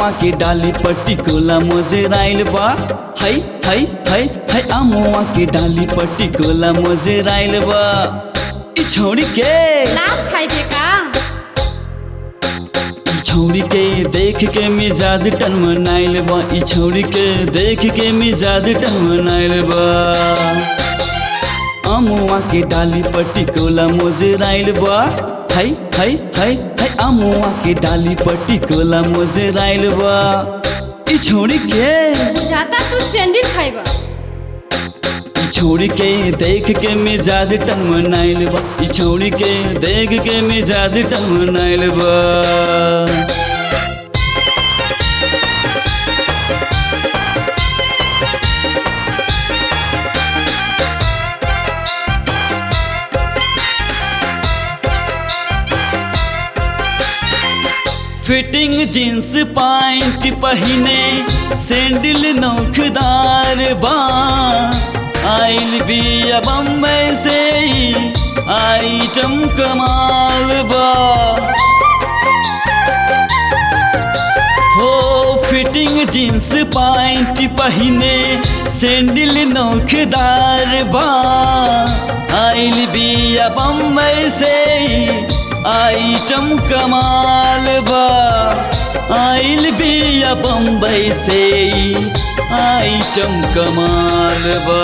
अमुआ के डाली पट्टी कोला मोजराइल बा। हाय हाय हाय हाय अमुआ के डाली पट्टी कोला मोजराइल बा। ई छौरी के लात खाइबे का? ई छौरी के देख के मिजाज टनमनाइल बा। ई छौरी के देख के मिजाज टनमनाइल बा। अमुआ के डाली पट्टी कोला मोजराइल बा। हाय हाय हाय हाय अमुआ के डाली पट्टी कोला मोजराइल बा। ई छौरी के बुझाता तू सैंडल खाइबा। ई छौरी के देख के मिजाज टनमनाइल बा। ई छौरी के देख के मिजाज टनमनाइल बा। फिटिंग जींस पैंट पहिने सैंडल नौखदार बा। आइल बिया बम्बई से आइटम कमाल बा। हो फिटिंग जींस पैंट पहिने सैंडल नौखदार बा। आइल बिया बम्बई से आइटम कमाल बा। आइल बिया बम्बई से आइटम कमाल बा।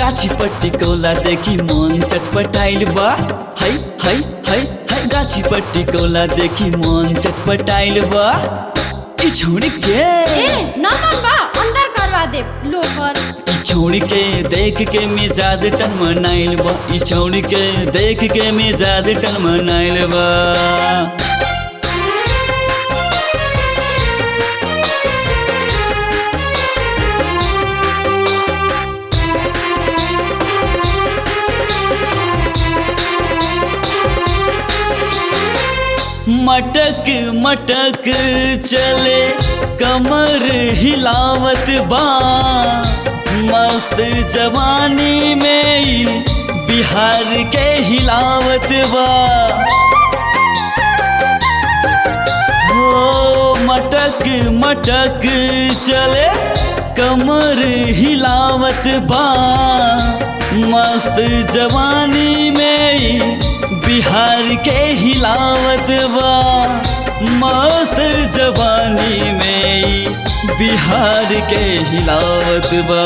गाछी पट्टी कोला देखी मन चटपटाइल बा। हाय हाय हाय हाय गाछी पट्टी कोला देखी मन चटपटाइल बा। ई छौरी के नमन बा अंदर करवा दे लोफर। ई छौरी के देख के मिजाज टनमनाइल बा। ई छौरी के देख के मिजाज टनमनाइल बा। मटक मटक चले कमर हिलावत बा। मस्त जवानी में बिहार के हिलावत बा। हो मटक मटक चले कमर हिलावत बा। मस्त जवानी में बिहार के हिलावत बा। मस्त जवानी में बिहार के हिलावत बा।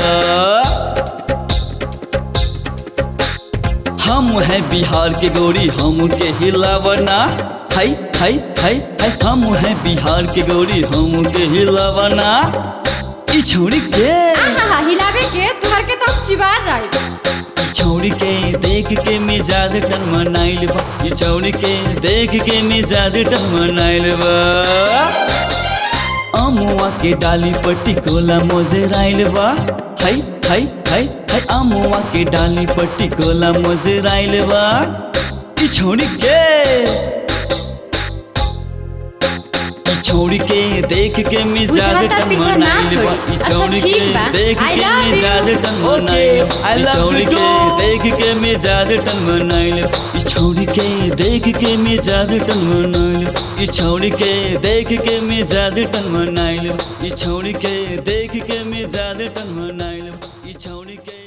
हम हैं बिहार के गोरी हम के हिलावना। हाय हाय हाय हाय हम हैं बिहार के गोरी हम के हिलावना। ई छौरी के आहा हिलावे के तुहर के तो चिबा जाए। छौरी के देख के मिजाज टनमनाइल बा। ई छौरी के देख के मिजाज टनमनाइल बा। अमुआ के डाली पट्टी कोला मोजराइल बा। हाय हाय हाय हाय अमुआ के डाली पट्टी कोला मोजराइल बा। ई छौरी के छौरी के देख के मिजाज टनमनाइल बा। ई छौरी के देख के मिजाज टनमनाइल बा। ई छौरी के देख के मिजाज टनमनाइल बा। ई छौरी के देख के मिजाज टनमनाइल बा। ई छौरी के देख के मिजाज टनमनाइल बा। ई छौरी के देख के मिजाज टनमनाइल बा। ई छौरी के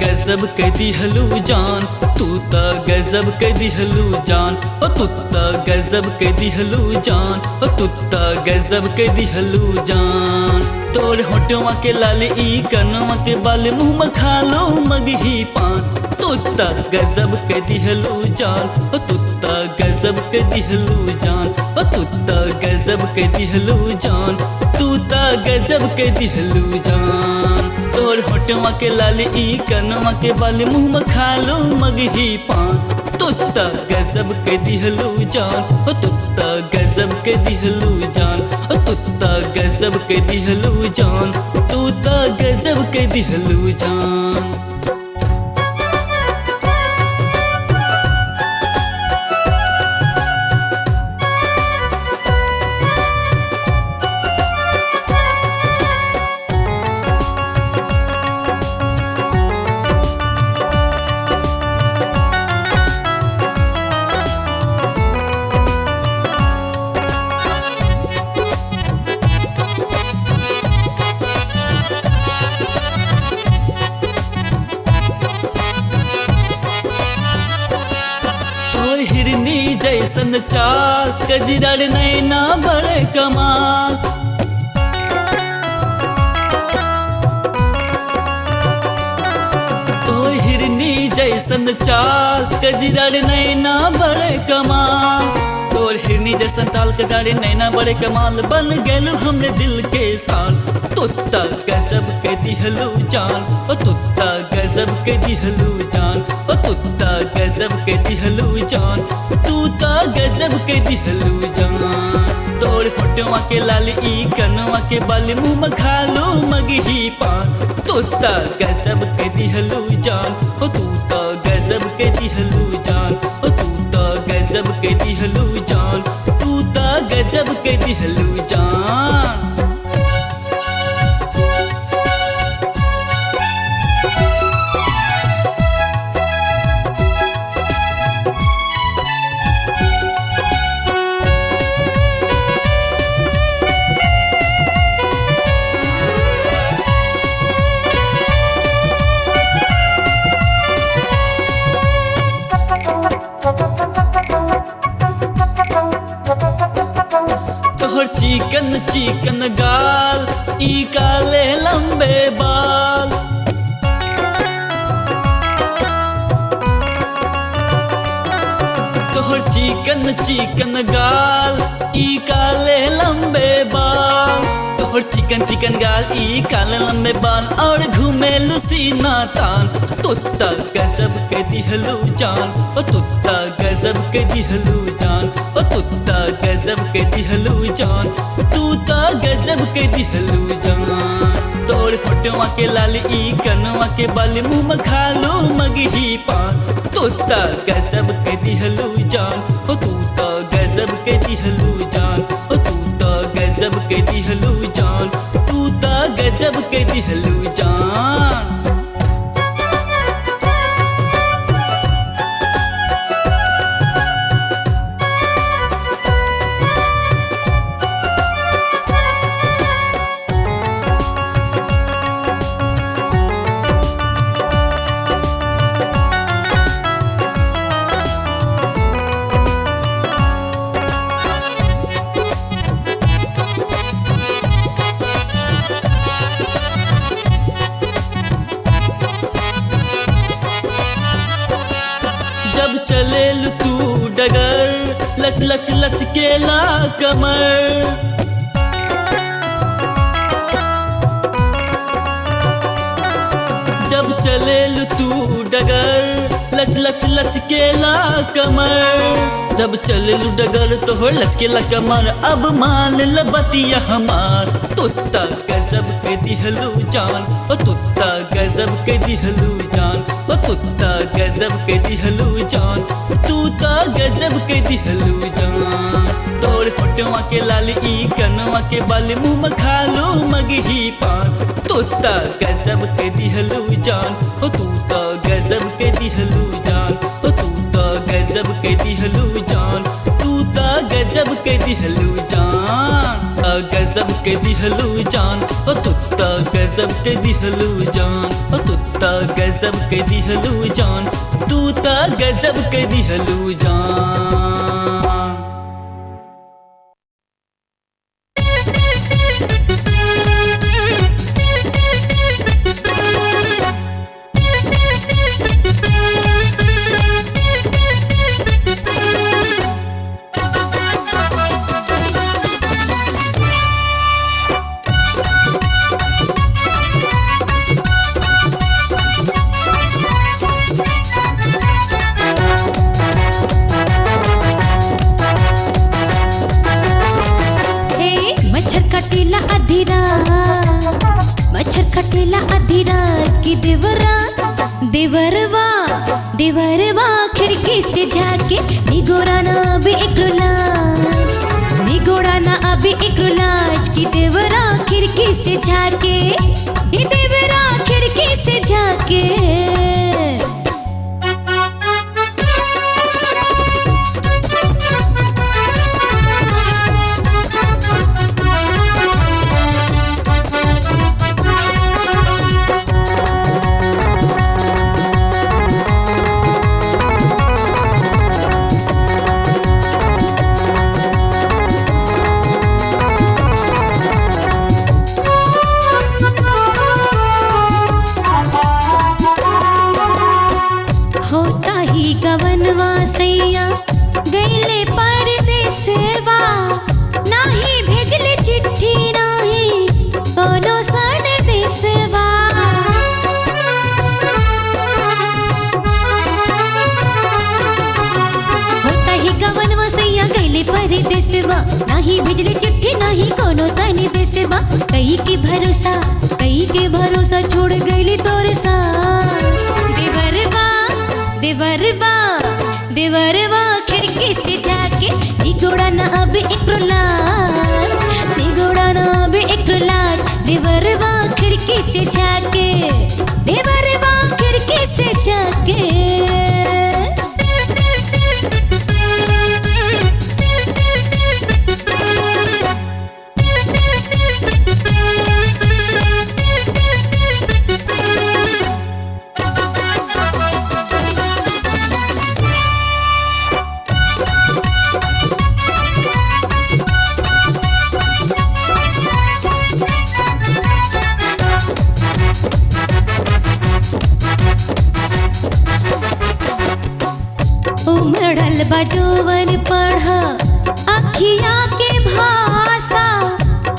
गजब के दिहलू जान। तू त गजब के दिहलू जान। ओ तू त गजब के दिहलू जान। ओ तू त गजब के दिहलू जान। तोर होठवा के लाल ई कनवा के बाल मुँह में खा लो मगही पान। तू त गजब के दिहलू जान। ओ तू त गजब के दिहलू जान। ओ तू त गजब के दिहलू जान। तू त गजब के दिहलू जान। तोर होठवा के लाली ई कनवा के बाली मुँह में खालू मगही पान। तू त गजब के दिहलू जान, तू त गजब के दिहलू जान, तू त गजब के दिहलू जान, तू त गजब के दिहलू जान। हिरनी जैसन चाल कजरर नैना बड़े कमाल। तोर हिरनी जैसन चाल कजरर नैना बड़े कमाल। तोर हिरनी जैसन चाल कजरर नैना बड़े कमाल। बन गेलू हमरे दिल के साल। तू त गजब के दिहलू जान, तू त गजब के दिहलू जान, तू त गजब के दिहलू जान, तू त गजब के दिहलू जान। तोर होठवा के लाली ई कनवा के बाली मुँह में खालू मगही पान। तू त गजब के दिहलू जान, तू त गजब के दिहलू जान, तू त गजब के दिहलू जान, तू त गजब के दिहलू जान। तोहर चिकन चिकन गाल ई काले लंबे बाल। तोहर चिकन चिकन गाल ई काले लंबे बाल। तोहर चिकन चिकन गाल ई काले लंबे बाल और घूमेलू सीना तान। तू त गजब के दिहलू जान, तू त गजब के दिहलू जान, तू त गजब के दिहलू जान, तू त गजब के दिहलू जान। तोर होठवा के लाली ई कनवा के बाली मुँह में खालू मगही पान। तू त गजब के दिहलू जान, तू त गजब के दिहलू जान, तू त गजब के दिहलू जान, तू त गजब के दिहलू जान। जब चलेलू तू डगर लच लच लच के ला कमर। जब चलेलू तू डगर लच लच लच के ला कमर। जब चलेलू डगर तोहर लचकेला कमर। अब मान ल बतिया हमार। तू त गजब के दिहलू जान, तू त गजब के दिहलू जान, तू त गजब के दिहलू जान, तू त गजब के दिहलू जान। तोर होठवा के लाली ई कनवा के बाली मुँह में खालू मगही पान। तू त गजब के दिहलू जान, तू त गजब के दिहलू जान, तू त गजब के दिहलू जान, तू त गजब के दिहलू जान। गजब के दिहलू जान, तू त गजब के दिहलू जान, तू त गजब के दिहलू जान, तू त गजब के दिहलू जान। कटेला आधी रात, मच्छर कटेला आधी रात की देवरा देवरवा देवरवा खिड़की से झाके निगोराना अभी एक लाज, निगोराना अभी एक लाज की देवरा खिड़की से झाके, ये देवरा खिड़की से झाके। गवनवा सैया गईले परदेसवा, नाही भेजले चिट्ठी नाही कोनो संदेशवा। होता ही गवनवा सैया गईले परदेसवा, नाही भेजले चिट्ठी नाही कोनो संदेशवा। कई के भरोसा छोड़ गईली तोरे साथ देवरवा देवरवा देवरवा खिड़की से झाके निगोड़ाना अभी एक लाज, निगोड़ाना अभी एक लाज। देवरवा खिड़की से झाके, देवरवा खिड़की से झाके। उमड़ल बजोवन पढ़ा अखिया के भाषा,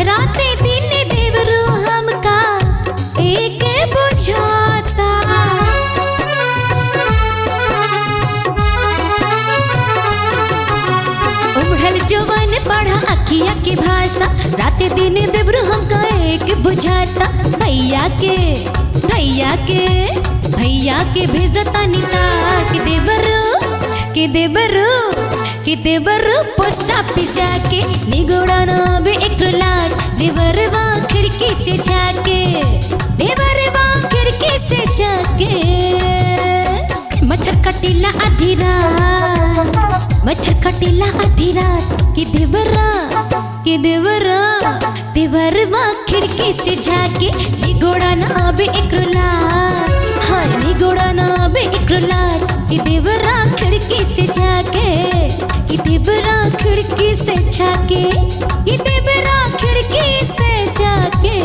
राते दिन देवरू हमका एक बुझाता। उमड़ल जवान पढ़ा अखिया के भाषा, राते दिन देवरू हमका एक बुझाता। भैया के भेज दता नितार के देवरू पोस्टा पे जाके निगोड़ाना अभी एक लाज। देवरवा खिड़की से झाके, देवरवा खिड़की से झाके। मच्छर कटेला आधी रात, मच्छर कटेला आधी रात की देवरा देवरवा खिड़की से झाके निगोड़ाना अभी एक लाज, हाँ निगोड़ाना अभी एक लाज। कि देवरा खिड़की से झाके, कि देवरा खिड़की से झाके, कि देवरा खिड़की से झाके।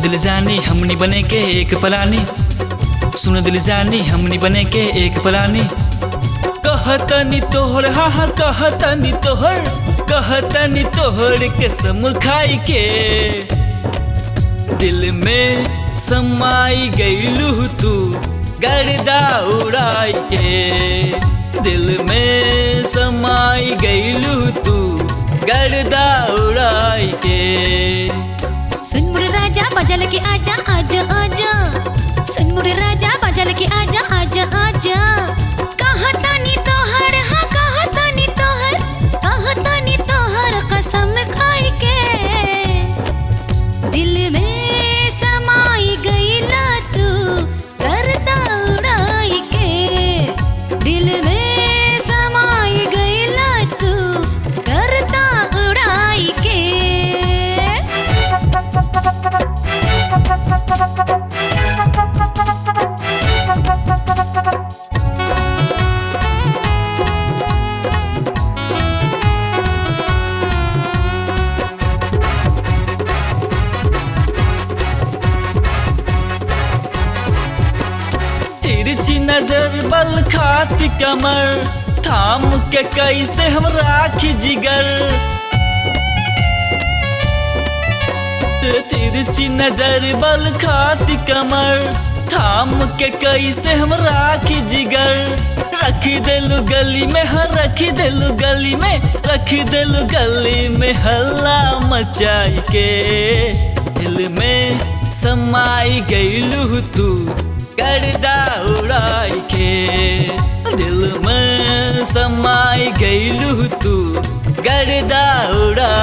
दिल जानी हमनी बने के एक पलानी, सुन दिल जानी हमनी बने के एक पलानी। कहतनी तोहर हा कहतनी तोहर कसम खाई के, दिल में समाई गईलू तू गर्दा उड़ाई के, दिल में समाई गईलू तू गर्दा उड़ाई के। सुन मुरे राजा बजल के आजा आजा आजा, सुन मुरे राजा बजल के आजा आजा आजा। कहतनी तोहर हाँ कहतनी तोहर कसम खाई के, दिल में समाई गईला तू गर्दा उड़ाई के, दिल में समाई गईला तू गर्दा उड़ाई के। नजर बल खाती कमर, थाम के कैसे हम राखी जिगर। तिरछी नजर बल खाती कमर, थाम के कैसे हम राखी जिगर। रखी दिलु गली में, हाँ रखी दिलु गली में, रखी दिलु गली में हल्ला मचाई के। दिल में समाई गईलू तू गर्दा उड़ाई के, दिल में समाई गईलू तू गर्दा उड़ा